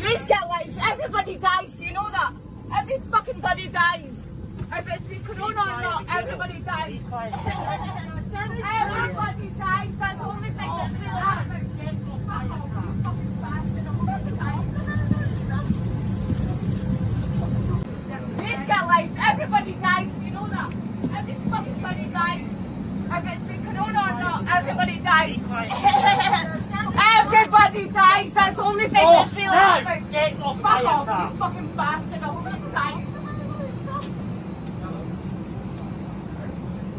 These get lives. Everybody dies. You know that. Every fucking body dies. If it's the corona or not, everybody dies. Everybody dies. That's the only thing that's real. These get lives. Everybody dies. You know that. Every fucking body dies. If it's the corona or not, everybody dies. Everybody dies. That's the only thing that's real. Get off Fuck off, you fucking bastard. I hope you die.